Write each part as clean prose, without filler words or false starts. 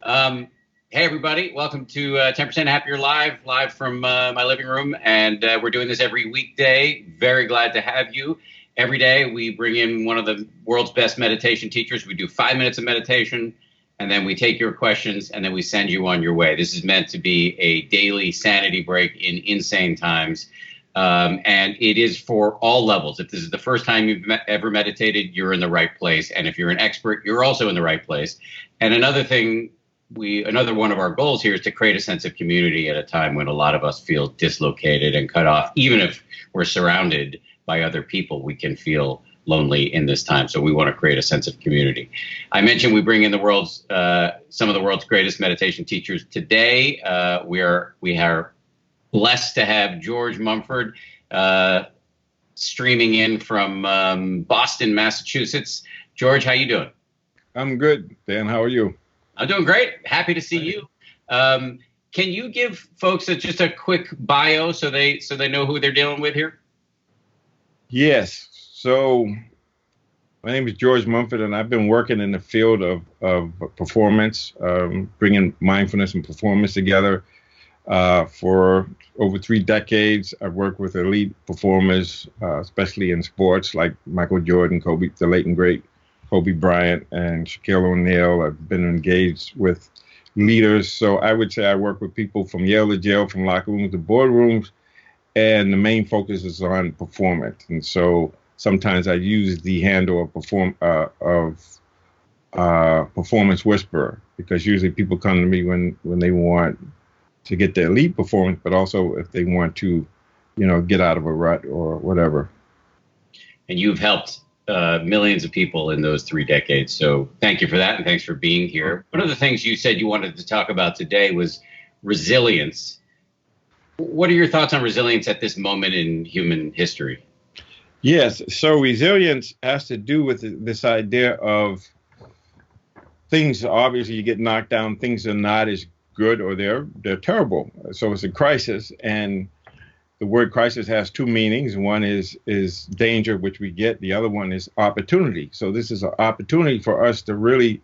Hey, everybody. Welcome to 10% Happier live from my living room. And we're doing this every weekday. Very glad to have you. Every day, we bring in one of the world's best meditation teachers. We do 5 minutes of meditation, and then we take your questions, and then we send you on your way. This is meant to be a daily sanity break in insane times. And it is for all levels. If this is the first time you've ever meditated, you're in the right place. And if you're an expert, you're also in the right place. And another one of our goals here is to create a sense of community at a time when a lot of us feel dislocated and cut off. Even if we're surrounded by other people, we can feel lonely in this time. So we want to create a sense of community. I mentioned we bring in some of the world's greatest meditation teachers today. We are blessed to have George Mumford streaming in from Boston, Massachusetts. George, how you doing? I'm good, Dan. How are you? I'm doing great. Happy to see you. Can you give folks just a quick bio so they know who they're dealing with here? Yes. So my name is George Mumford, and I've been working in the field of performance, bringing mindfulness and performance together for over 3 decades. I've worked with elite performers, especially in sports like Michael Jordan, Kobe, the late and great Kobe Bryant, and Shaquille O'Neal. I've been engaged with leaders. So I would say I work with people from Yale to jail, from locker rooms to boardrooms, and the main focus is on performance. And so sometimes I use the handle of performance whisperer, because usually people come to me when they want to get the elite performance, but also if they want to, get out of a rut or whatever. And you've helped millions of people in those 3 decades. So thank you for that. And thanks for being here. One of the things you said you wanted to talk about today was resilience. What are your thoughts on resilience at this moment in human history? Yes. So resilience has to do with this idea of things. Obviously, you get knocked down. Things are not as good, or they're terrible. So it's a crisis. And the word crisis has 2 meanings. One is danger, which we get. The other one is opportunity. So this is an opportunity for us to really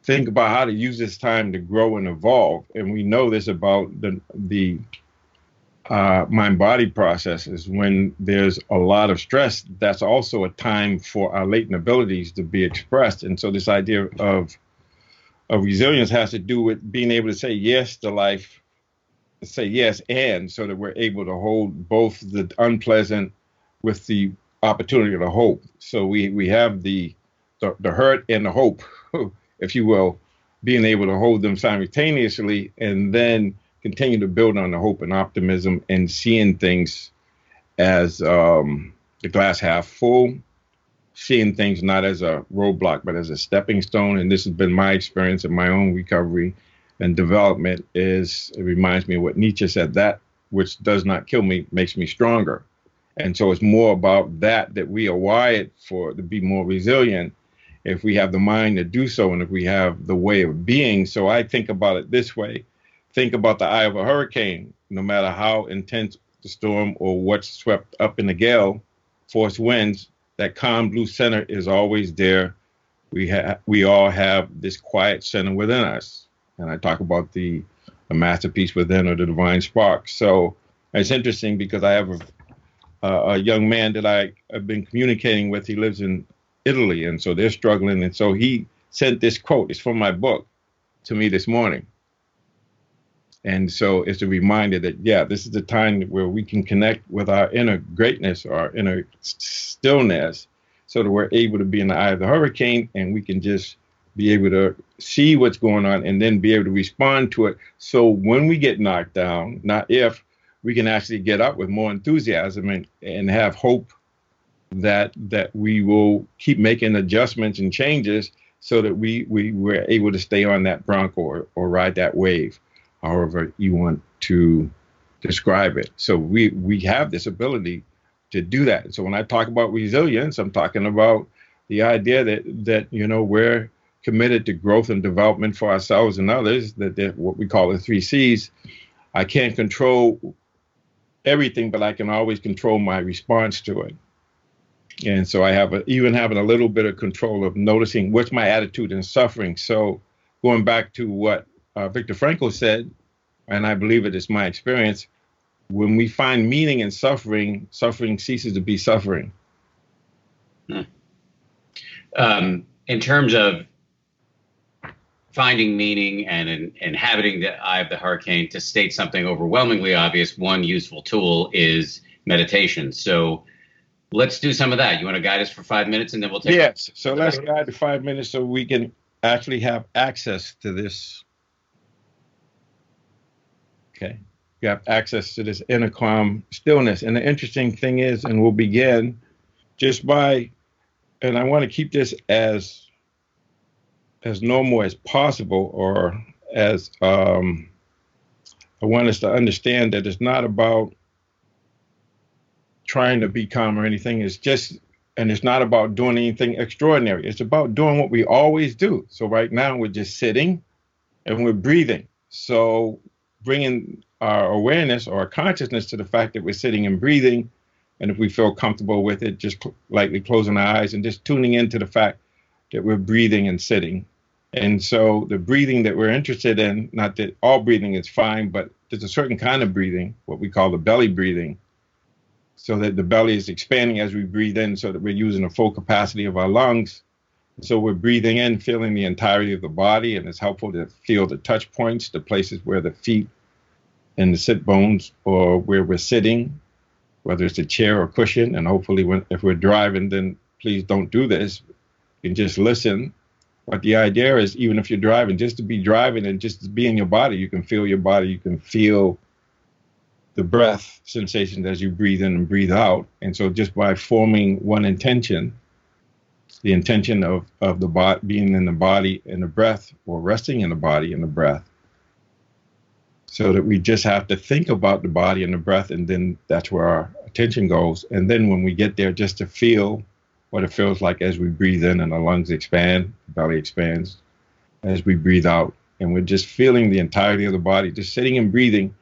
think about how to use this time to grow and evolve. And we know this about the mind-body processes. When there's a lot of stress, that's also a time for our latent abilities to be expressed. And so this idea of resilience has to do with being able to say yes to life, say yes, and so that we're able to hold both the unpleasant with the opportunity to hope. So we have the hurt and the hope, if you will, being able to hold them simultaneously, and then continue to build on the hope and optimism and seeing things as the glass half full, seeing things not as a roadblock, but as a stepping stone. And this has been my experience in my own recovery and development. It reminds me of what Nietzsche said, that which does not kill me makes me stronger. And so it's more about that we are wired to be more resilient if we have the mind to do so, and if we have the way of being. So I think about it this way. Think about the eye of a hurricane. No matter how intense the storm or what's swept up in the gale, force winds, that calm blue center is always there. We all have this quiet center within us. And I talk about the masterpiece within, or the divine spark. So it's interesting because I have a young man that I have been communicating with. He lives in Italy, and so they're struggling. And so he sent this quote. It's from my book to me this morning. And so it's a reminder that, this is the time where we can connect with our inner greatness, or our inner stillness, so that we're able to be in the eye of the hurricane, and we can just be able to see what's going on and then be able to respond to it. So when we get knocked down, not if, we can actually get up with more enthusiasm and have hope that we will keep making adjustments and changes so that we're able to stay on that bronco or ride that wave, however you want to describe it. So we have this ability to do that. So when I talk about resilience, I'm talking about the idea that we're committed to growth and development for ourselves and others, that what we call the 3 C's. I can't control everything, but I can always control my response to it. And so I have even having a little bit of control of noticing what's my attitude in suffering. So going back to what Viktor Frankl said, and I believe it is my experience, when we find meaning in suffering, suffering ceases to be suffering. In terms of finding meaning and inhabiting the eye of the hurricane, to state something overwhelmingly obvious, one useful tool is meditation. So let's do some of that. You want to guide us for 5 minutes, and then we'll take. Yes. So let's guide the 5 minutes so we can actually have access to this. Okay. You have access to this inner calm stillness. And the interesting thing is, and we'll begin just by, and I want to keep this as normal as possible, or as I want us to understand that it's not about trying to be calm or anything. It's just, and it's not about doing anything extraordinary. It's about doing what we always do. So right now we're just sitting and we're breathing. So bringing our awareness or our consciousness to the fact that we're sitting and breathing. And if we feel comfortable with it, just lightly closing our eyes and just tuning into the fact that we're breathing and sitting. And so the breathing that we're interested in, not that all breathing is fine, but there's a certain kind of breathing, what we call the belly breathing, so that the belly is expanding as we breathe in, so that we're using the full capacity of our lungs. So we're breathing in, feeling the entirety of the body, and it's helpful to feel the touch points, the places where the feet and the sit bones, or where we're sitting, whether it's a chair or cushion. And hopefully if we're driving, then please don't do this. You can just listen. But the idea is, even if you're driving, just to be driving and just to be in your body, you can feel your body, you can feel the breath sensations as you breathe in and breathe out. And so just by forming one intention, the intention of the body, being in the body and the breath, or resting in the body and the breath, so that we just have to think about the body and the breath, and then that's where our attention goes. And then when we get there, just to feel what it feels like as we breathe in and the lungs expand, the belly expands as we breathe out. And we're just feeling the entirety of the body, just sitting and breathing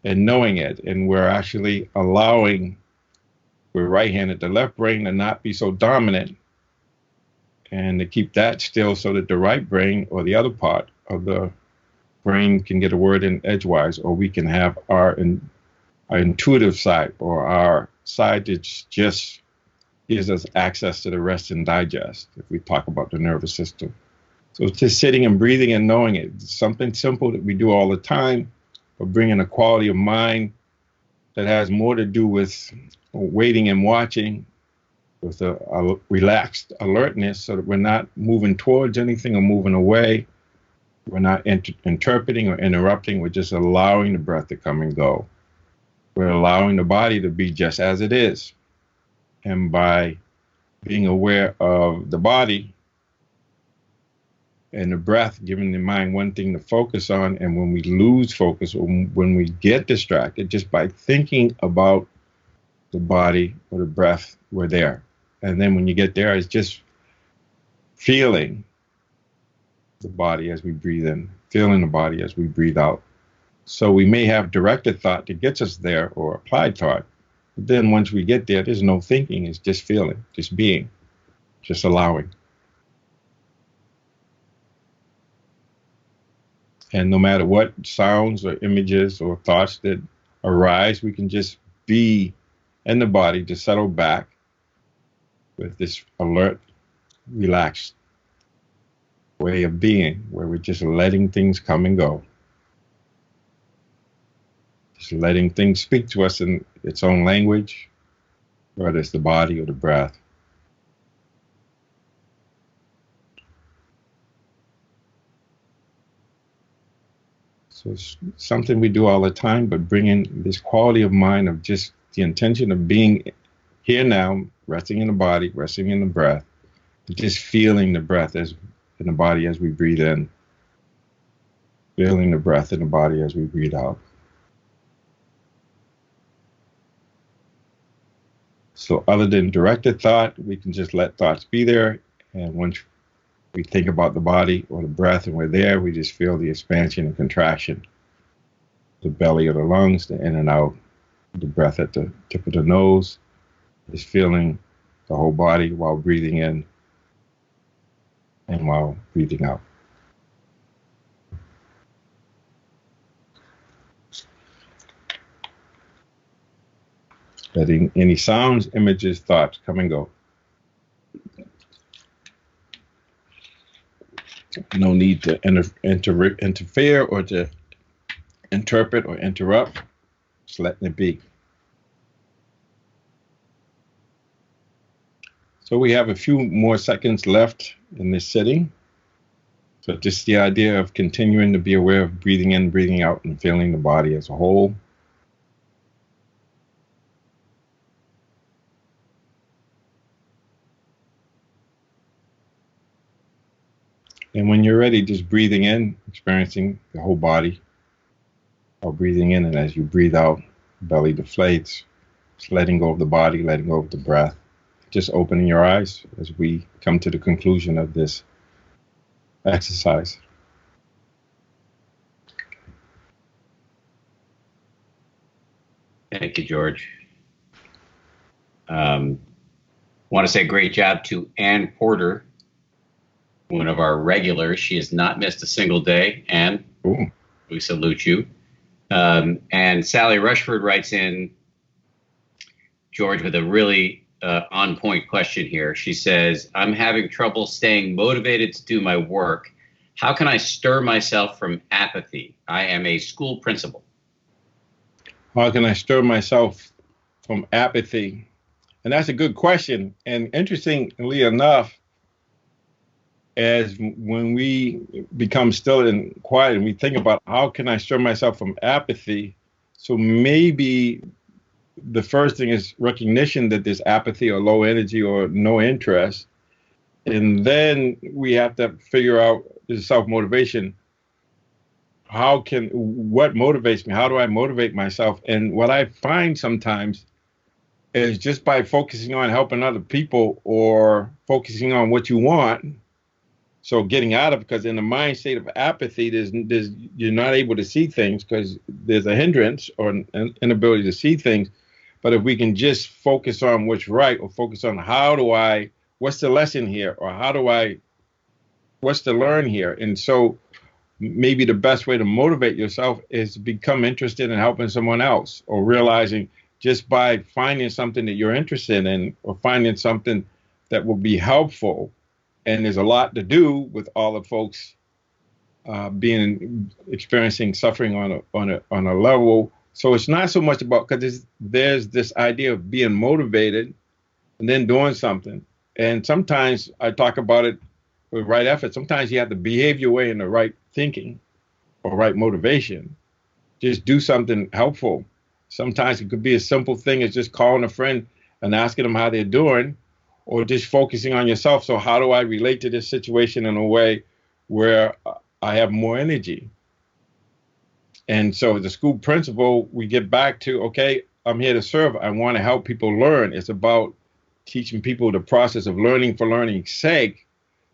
and knowing it. And we're actually allowing, we're right-handed, the left brain to not be so dominant, and to keep that still so that the right brain, or the other part of the brain, can get a word in edgewise, or we can have our intuitive side, or our side that just gives us access to the rest and digest, if we talk about the nervous system. So it's just sitting and breathing and knowing it. It's something simple that we do all the time, but bringing a quality of mind that has more to do with waiting and watching, with a relaxed alertness, so that we're not moving towards anything or moving away. We're not interpreting or interrupting. We're just allowing the breath to come and go. We're allowing the body to be just as it is. And by being aware of the body and the breath, giving the mind one thing to focus on, and when we lose focus, or when we get distracted, just by thinking about the body or the breath, we're there. And then when you get there, it's just feeling the body as we breathe in, feeling the body as we breathe out. So we may have directed thought that gets us there, or applied thought. But then once we get there, there's no thinking. It's just feeling, just being, just allowing. And no matter what sounds or images or thoughts that arise, we can just be in the body, just settle back with this alert, relaxed way of being, where we're just letting things come and go. Just letting things speak to us in its own language, whether it's the body or the breath. So it's something we do all the time, but bringing this quality of mind of just the intention of being here now, resting in the body, resting in the breath, just feeling the breath as in the body as we breathe in, feeling the breath in the body as we breathe out. So other than directed thought, we can just let thoughts be there. And once we think about the body or the breath and we're there, we just feel the expansion and contraction, the belly or the lungs, the in and out, the breath at the tip of the nose, just feeling the whole body while breathing in and while breathing out. letting any sounds, images, thoughts come and go. No need to interfere or to interpret or interrupt. Just letting it be. So we have a few more seconds left in this sitting. So just the idea of continuing to be aware of breathing in, breathing out, and feeling the body as a whole. And when you're ready, just breathing in, experiencing the whole body, or breathing in, and as you breathe out, belly deflates, just letting go of the body, letting go of the breath, just opening your eyes as we come to the conclusion of this exercise. Thank you, George. Want to say great job to Ann Porter, one of our regulars. She has not missed a single day. Ann, Ooh. We salute you. And Sally Rushford writes in, George, with a really on-point question here. She says, I'm having trouble staying motivated to do my work. How can I stir myself from apathy? I am a school principal. How can I stir myself from apathy? And that's a good question. And interestingly enough, as when we become still and quiet and we think about how can I stir myself from apathy, so maybe the first thing is recognition that there's apathy or low energy or no interest. And then we have to figure out the self-motivation. What motivates me? How do I motivate myself? And what I find sometimes is just by focusing on helping other people or focusing on what you want. So getting out of, because in the mind state of apathy, you're not able to see things because there's a hindrance or an inability to see things. But if we can just focus on what's right, or focus on what's the lesson here, or what's the learn here? And so maybe the best way to motivate yourself is to become interested in helping someone else, or realizing just by finding something that you're interested in, or finding something that will be helpful. And there's a lot to do with all the folks experiencing suffering on a level. So it's not so much about, because there's this idea of being motivated and then doing something. And sometimes I talk about it with right effort. Sometimes you have to behave your way in the right thinking or right motivation. Just do something helpful. Sometimes it could be a simple thing as just calling a friend and asking them how they're doing, or just focusing on yourself. So how do I relate to this situation in a way where I have more energy? And so the school principal, we get back to, okay, I'm here to serve. I want to help people learn. It's about teaching people the process of learning for learning's sake.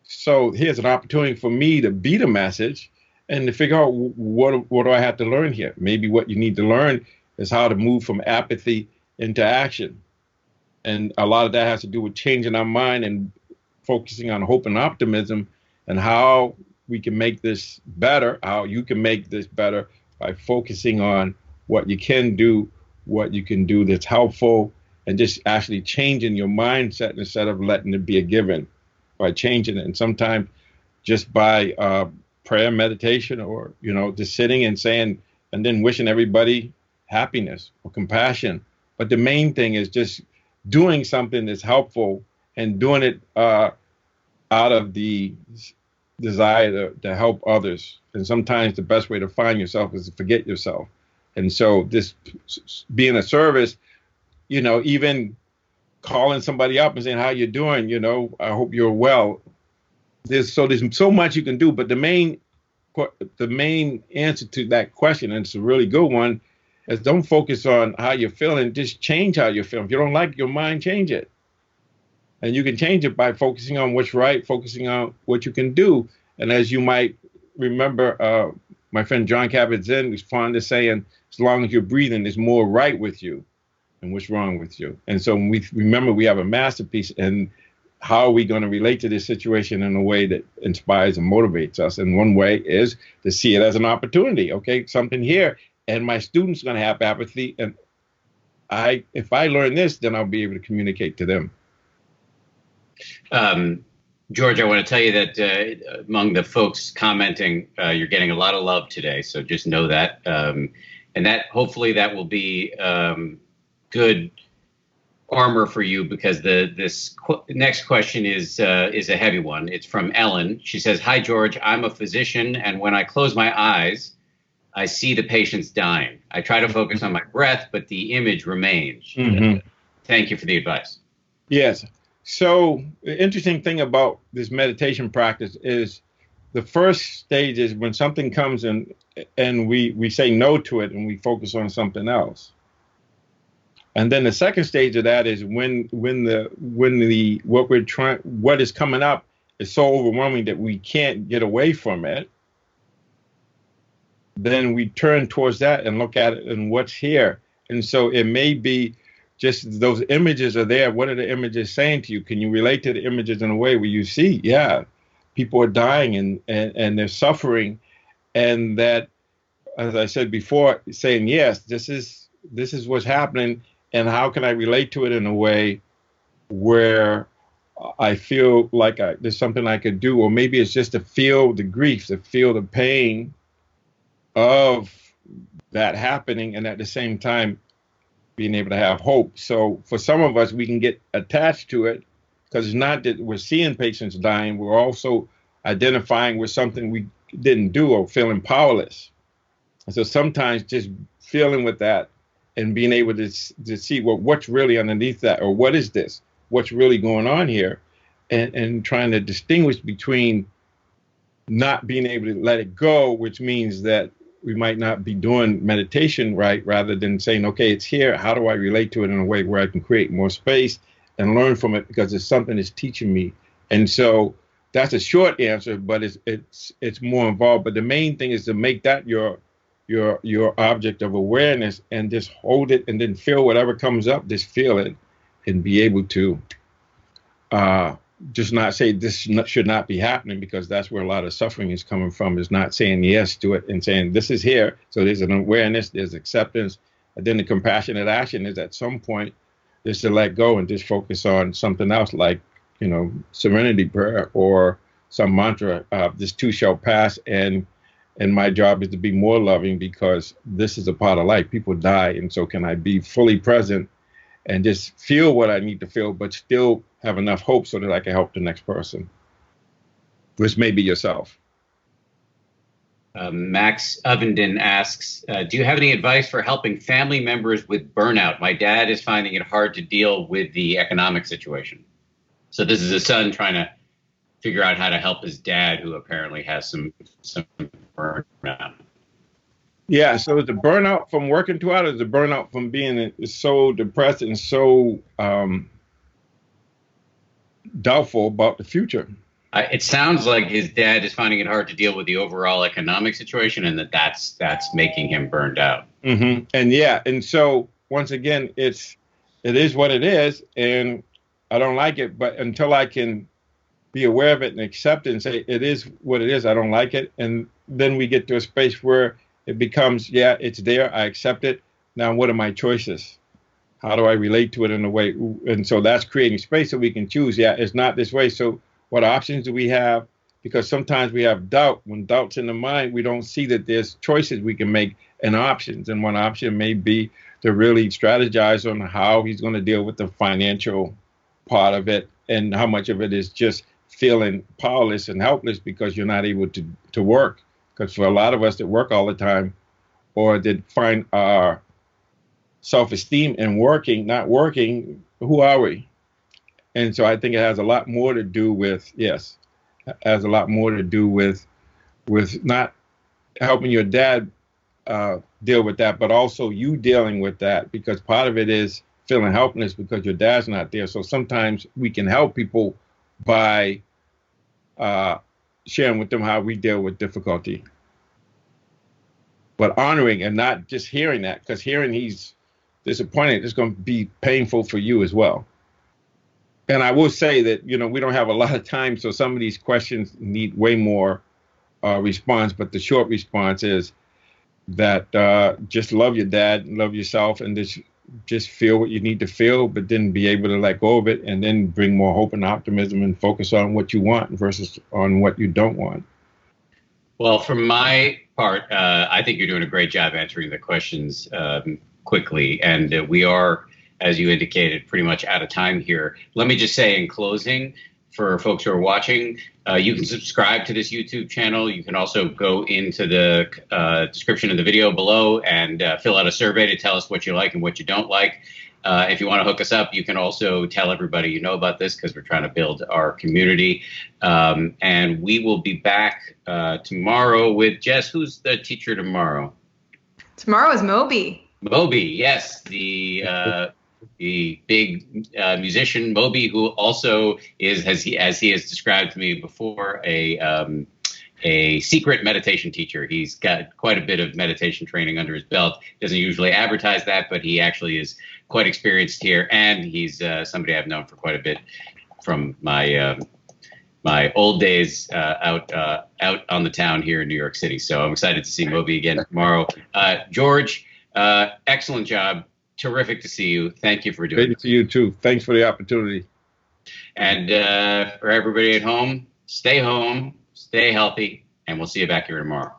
So here's an opportunity for me to be the message and to figure out what do I have to learn here. Maybe what you need to learn is how to move from apathy into action. And a lot of that has to do with changing our mind and focusing on hope and optimism, and how we can make this better, how you can make this better by focusing on what you can do that's helpful, and just actually changing your mindset instead of letting it be a given, by changing it. And sometimes just by prayer, meditation, or, just sitting and saying, and then wishing everybody happiness or compassion. But the main thing is just doing something that's helpful, and doing it out of the desire to help others. And sometimes the best way to find yourself is to forget yourself. And so this being a service, even calling somebody up and saying, how you doing? I hope you're well. There's so much you can do, but the main answer to that question, and it's a really good one, is don't focus on how you're feeling, just change how you're feeling. If you don't like your mind, change it. And you can change it by focusing on what's right, focusing on what you can do. And as you might remember, my friend John Kabat-Zinn was fond of saying, as long as you're breathing, there's more right with you than what's wrong with you. And so when we remember we have a masterpiece, and how are we going to relate to this situation in a way that inspires and motivates us? And one way is to see it as an opportunity. Okay, something here, and my student's going to have apathy, and if I learn this, then I'll be able to communicate to them. George, I want to tell you that among the folks commenting, you're getting a lot of love today. So just know that. And that hopefully that will be good armor for you, because this next question is a heavy one. It's from Ellen. She says, "Hi, George. I'm a physician, and when I close my eyes, I see the patients dying. I try to focus on my breath, but the image remains." Mm-hmm. Thank you for the advice. Yes. So the interesting thing about this meditation practice is the first stage is when something comes in and we say no to it and we focus on something else. And then the second stage of that is when what is coming up is so overwhelming that we can't get away from it. Then we turn towards that and look at it and what's here. And so it may be just those images are there. What are the images saying to you? Can you relate to the images in a way where you see, yeah, people are dying and they're suffering, and that, as I said before, saying, yes, this is what's happening, and how can I relate to it in a way where I feel like there's something I could do, or maybe it's just to feel the grief, to feel the pain of that happening, and at the same time being able to have hope. So for some of us, we can get attached to it because it's not that we're seeing patients dying, we're also identifying with something we didn't do or feeling powerless. And so sometimes just feeling with that and being able to see what's really underneath that, or what is this, what's really going on here, and trying to distinguish between not being able to let it go, which means that we might not be doing meditation right, rather than saying, okay, it's here. How do I relate to it in a way where I can create more space and learn from it because it's something that's teaching me? And so that's a short answer, but it's more involved. But the main thing is to make that your object of awareness, and just hold it and then feel whatever comes up, just feel it and be able to just not say this should not be happening, because that's where a lot of suffering is coming from, is not saying yes to it and saying this is here. So there's an awareness, there's acceptance, and then the compassionate action is at some point just to let go and just focus on something else, like, serenity prayer or some mantra, this too shall pass, and my job is to be more loving, because this is a part of life. People die, and so can I be fully present and just feel what I need to feel, but still have enough hope so that I can help the next person, which may be yourself. Max Ovenden asks, do you have any advice for helping family members with burnout? My dad is finding it hard to deal with the economic situation. So this is a son trying to figure out how to help his dad, who apparently has some burnout. Yeah, so is the burnout from working too hard, or is the burnout from being so depressed and so doubtful about the future? It sounds like his dad is finding it hard to deal with the overall economic situation, and that's making him burned out. Mm-hmm. And so once again, it is what it is, and I don't like it. But until I can be aware of it and accept it and say it is what it is, I don't like it, and then we get to a space where it becomes, yeah, it's there, I accept it. Now, what are my choices? How do I relate to it in a way? And so that's creating space so we can choose. Yeah, it's not this way. So what options do we have? Because sometimes we have doubt. When doubt's in the mind, we don't see that there's choices we can make and options. And one option may be to really strategize on how he's going to deal with the financial part of it, and how much of it is just feeling powerless and helpless because you're not able to work. Because for a lot of us that work all the time, or that find our self-esteem in working, not working, who are we? And so I think it has a lot more to do with, with not helping your dad deal with that, but also you dealing with that, because part of it is feeling helpless because your dad's not there. So sometimes we can help people by sharing with them how we deal with difficulty, but honoring and not just hearing that, because hearing he's disappointed is going to be painful for you as well. And I will say that, we don't have a lot of time, so some of these questions need way more response, but the short response is that just love your dad, love yourself, and just just feel what you need to feel, but then be able to let go of it and then bring more hope and optimism and focus on what you want versus on what you don't want. Well, from my part, I think you're doing a great job answering the questions quickly. And we are, as you indicated, pretty much out of time here. Let me just say in closing, for folks who are watching, you can subscribe to this YouTube channel. You can also go into the description of the video below and fill out a survey to tell us what you like and what you don't like. If you want to hook us up, you can also tell everybody you know about this, because we're trying to build our community. And we will be back tomorrow with Jess. Who's the teacher tomorrow? Tomorrow is Moby. Moby, yes, the big musician Moby, who also is, as he has described to me before, a secret meditation teacher. He's got quite a bit of meditation training under his belt. Doesn't usually advertise that, but he actually is quite experienced here, and he's somebody I've known for quite a bit from my my old days out on the town here in New York City. So I'm excited to see Moby again tomorrow. George, excellent job. Terrific to see you. Thank you for doing it. Great to see you too. Thanks for the opportunity. And for everybody at home, stay healthy, and we'll see you back here tomorrow.